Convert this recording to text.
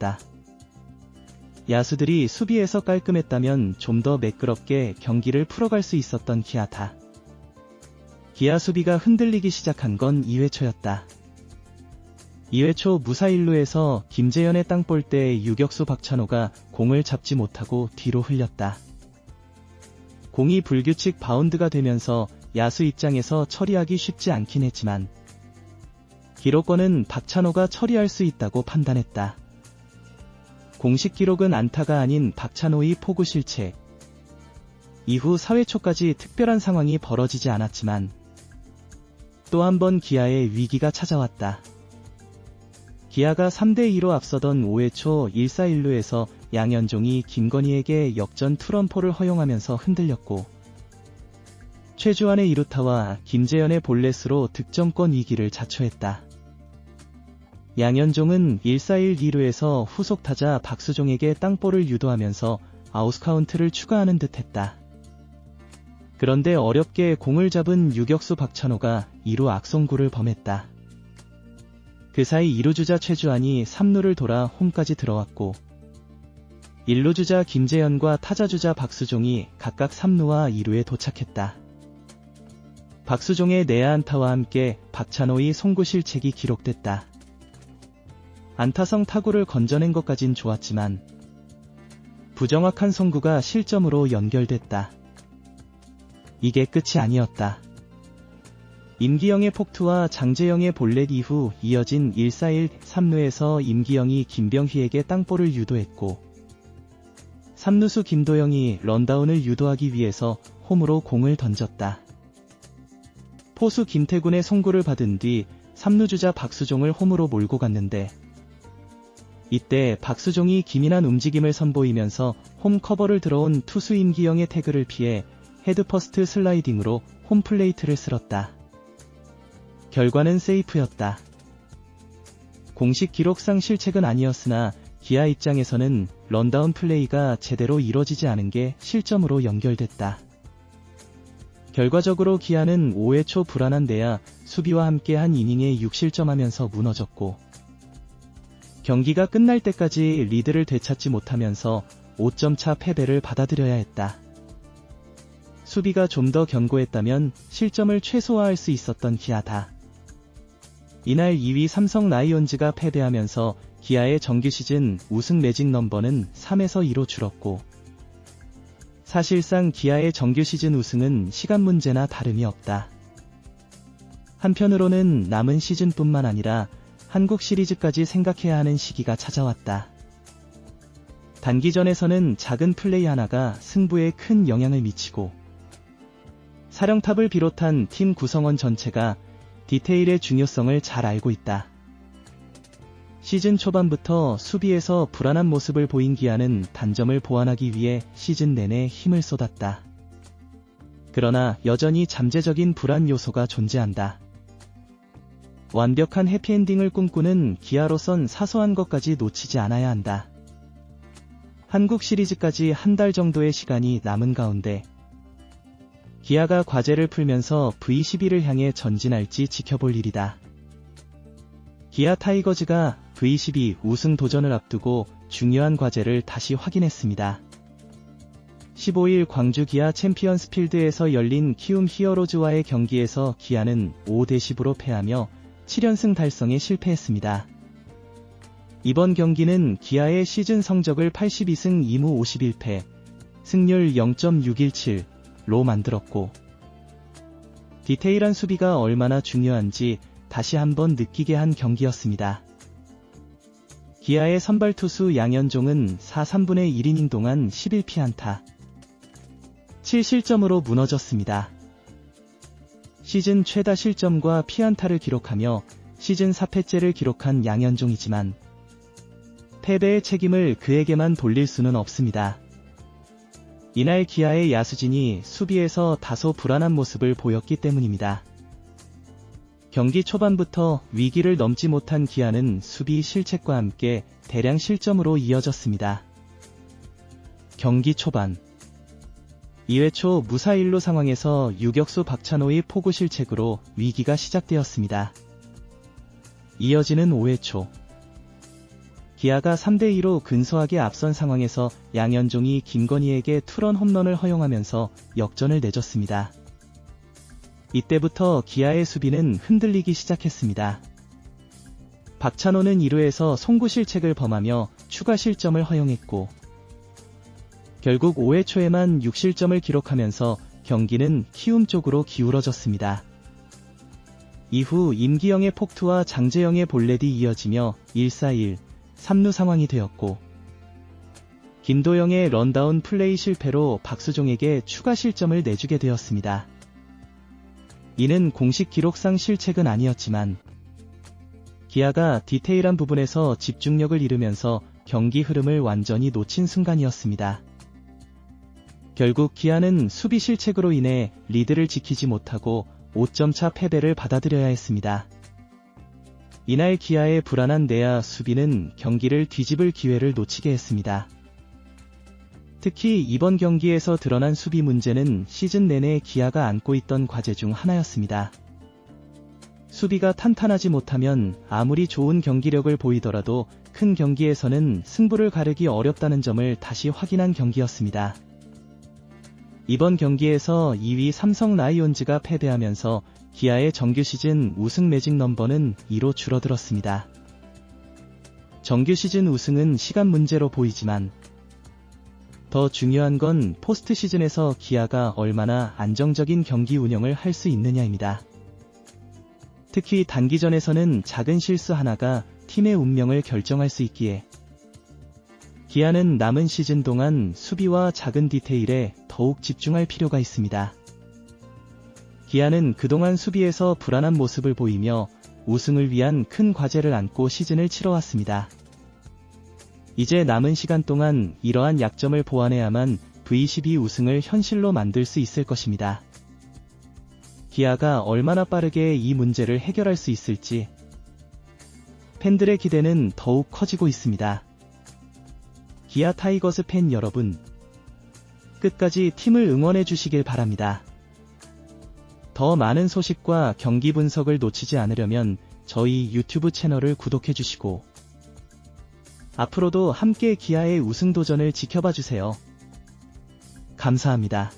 나왔다. 야수들이 수비에서 깔끔했다면 좀 더 매끄럽게 경기를 풀어갈 수 있었던 기아다. 기아 수비가 흔들리기 시작한 건 2회 초였다. 2회 초 무사 1루에서 김재현의 땅볼 때 유격수 박찬호가 공을 잡지 못하고 뒤로 흘렸다. 공이 불규칙 바운드가 되면서 야수 입장에서 처리하기 쉽지 않긴 했지만 기록권은 박찬호가 처리할 수 있다고 판단했다. 공식 기록은 안타가 아닌 박찬호의 포구 실책. 이후 4회 초까지 특별한 상황이 벌어지지 않았지만 또 한 번 기아의 위기가 찾아왔다. 기아가 3대2로 앞서던 5회 초 1사 1루에서 양현종이 김건희에게 역전 투런포를 허용하면서 흔들렸고 최주환의 2루타와 김재현의 볼넷으로 득점권 위기를 자초했다. 양현종은 1사1 2루에서 후속 타자 박수종에게 땅볼을 유도하면서 아웃카운트를 추가하는 듯했다. 그런데 어렵게 공을 잡은 유격수 박찬호가 2루 악송구를 범했다. 그 사이 2루 주자 최주환이 3루를 돌아 홈까지 들어왔고 1루 주자 김재현과 타자 주자 박수종이 각각 3루와 2루에 도착했다. 박수종의 내야 안타와 함께 박찬호의 송구 실책이 기록됐다. 안타성 타구를 건져낸 것까진 좋았지만 부정확한 송구가 실점으로 연결됐다. 이게 끝이 아니었다. 임기영의 폭투와 장재영의 볼넷 이후 이어진 1사1 3루에서 임기영이 김병희에게 땅볼을 유도했고 3루수 김도영이 런다운을 유도하기 위해서 홈으로 공을 던졌다. 포수 김태군의 송구를 받은 뒤 3루 주자 박수종을 홈으로 몰고 갔는데 이때 박수종이 기민한 움직임을 선보이면서 홈 커버를 들어온 투수 임기영의 태그를 피해 헤드퍼스트 슬라이딩으로 홈플레이트를 쓸었다. 결과는 세이프였다. 공식 기록상 실책은 아니었으나 기아 입장에서는 런다운 플레이가 제대로 이뤄지지 않은 게 실점으로 연결됐다. 결과적으로 기아는 5회 초 불안한 내야 수비와 함께 한 이닝에 6실점하면서 무너졌고 경기가 끝날 때까지 리드를 되찾지 못하면서 5점 차 패배를 받아들여야 했다. 수비가 좀 더 견고했다면 실점을 최소화할 수 있었던 기아다. 이날 2위 삼성 라이온즈가 패배하면서 기아의 정규 시즌 우승 매직 넘버는 3에서 2로 줄었고 사실상 기아의 정규 시즌 우승은 시간 문제나 다름이 없다. 한편으로는 남은 시즌뿐만 아니라 한국 시리즈까지 생각해야 하는 시기가 찾아왔다. 단기전에서는 작은 플레이 하나가 승부에 큰 영향을 미치고 사령탑을 비롯한 팀 구성원 전체가 디테일의 중요성을 잘 알고 있다. 시즌 초반부터 수비에서 불안한 모습을 보인 기아는 단점을 보완하기 위해 시즌 내내 힘을 쏟았다. 그러나 여전히 잠재적인 불안 요소가 존재한다. 완벽한 해피엔딩을 꿈꾸는 기아로선 사소한 것까지 놓치지 않아야 한다. 한국 시리즈까지 한 달 정도의 시간이 남은 가운데 기아가 과제를 풀면서 V12를 향해 전진할지 지켜볼 일이다. 기아 타이거즈가 V12 우승 도전을 앞두고 중요한 과제를 다시 확인했습니다. 15일 광주 기아 챔피언스 필드에서 열린 키움 히어로즈와의 경기에서 기아는 5대10으로 패하며 7연승 달성에 실패했습니다. 이번 경기는 기아의 시즌 성적을 82승 2무 51패, 승률 0.617로 만들었고 디테일한 수비가 얼마나 중요한지 다시 한번 느끼게 한 경기였습니다. 기아의 선발 투수 양현종은 4, 3분의 1이닝 동안 11피안타, 7실점으로 무너졌습니다. 시즌 최다 실점과 피안타를 기록하며 시즌 4패째를 기록한 양현종이지만 패배의 책임을 그에게만 돌릴 수는 없습니다. 이날 기아의 야수진이 수비에서 다소 불안한 모습을 보였기 때문입니다. 경기 초반부터 위기를 넘지 못한 기아는 수비 실책과 함께 대량 실점으로 이어졌습니다. 경기 초반 2회 초 무사 1루 상황에서 유격수 박찬호의 포구 실책으로 위기가 시작되었습니다. 이어지는 5회 초 기아가 3대2로 근소하게 앞선 상황에서 양현종이 김건희에게 투런 홈런을 허용하면서 역전을 내줬습니다. 이때부터 기아의 수비는 흔들리기 시작했습니다. 박찬호는 2루에서 송구 실책을 범하며 추가 실점을 허용했고 결국 5회 초에만 6실점을 기록하면서 경기는 키움 쪽으로 기울어졌습니다. 이후 임기영의 폭투와 장재영의 볼넷이 이어지며 1-4-1, 3루 상황이 되었고 김도영의 런다운 플레이 실패로 박수종에게 추가 실점을 내주게 되었습니다. 이는 공식 기록상 실책은 아니었지만 기아가 디테일한 부분에서 집중력을 잃으면서 경기 흐름을 완전히 놓친 순간이었습니다. 결국 기아는 수비 실책으로 인해 리드를 지키지 못하고 5점 차 패배를 받아들여야 했습니다. 이날 기아의 불안한 내야 수비는 경기를 뒤집을 기회를 놓치게 했습니다. 특히 이번 경기에서 드러난 수비 문제는 시즌 내내 기아가 안고 있던 과제 중 하나였습니다. 수비가 탄탄하지 못하면 아무리 좋은 경기력을 보이더라도 큰 경기에서는 승부를 가르기 어렵다는 점을 다시 확인한 경기였습니다. 이번 경기에서 2위 삼성 라이온즈가 패배하면서 기아의 정규 시즌 우승 매직 넘버는 2로 줄어들었습니다. 정규 시즌 우승은 시간 문제로 보이지만 더 중요한 건 포스트 시즌에서 기아가 얼마나 안정적인 경기 운영을 할 수 있느냐입니다. 특히 단기전에서는 작은 실수 하나가 팀의 운명을 결정할 수 있기에 기아는 남은 시즌 동안 수비와 작은 디테일에 더욱 집중할 필요가 있습니다. 기아는 그동안 수비에서 불안한 모습을 보이며 우승을 위한 큰 과제를 안고 시즌을 치러왔습니다. 이제 남은 시간 동안 이러한 약점을 보완해야만 V12 우승을 현실로 만들 수 있을 것입니다. 기아가 얼마나 빠르게 이 문제를 해결할 수 있을지 팬들의 기대는 더욱 커지고 있습니다. 기아 타이거스 팬 여러분, 끝까지 팀을 응원해 주시길 바랍니다. 더 많은 소식과 경기 분석을 놓치지 않으려면 저희 유튜브 채널을 구독해 주시고 앞으로도 함께 기아의 우승 도전을 지켜봐 주세요. 감사합니다.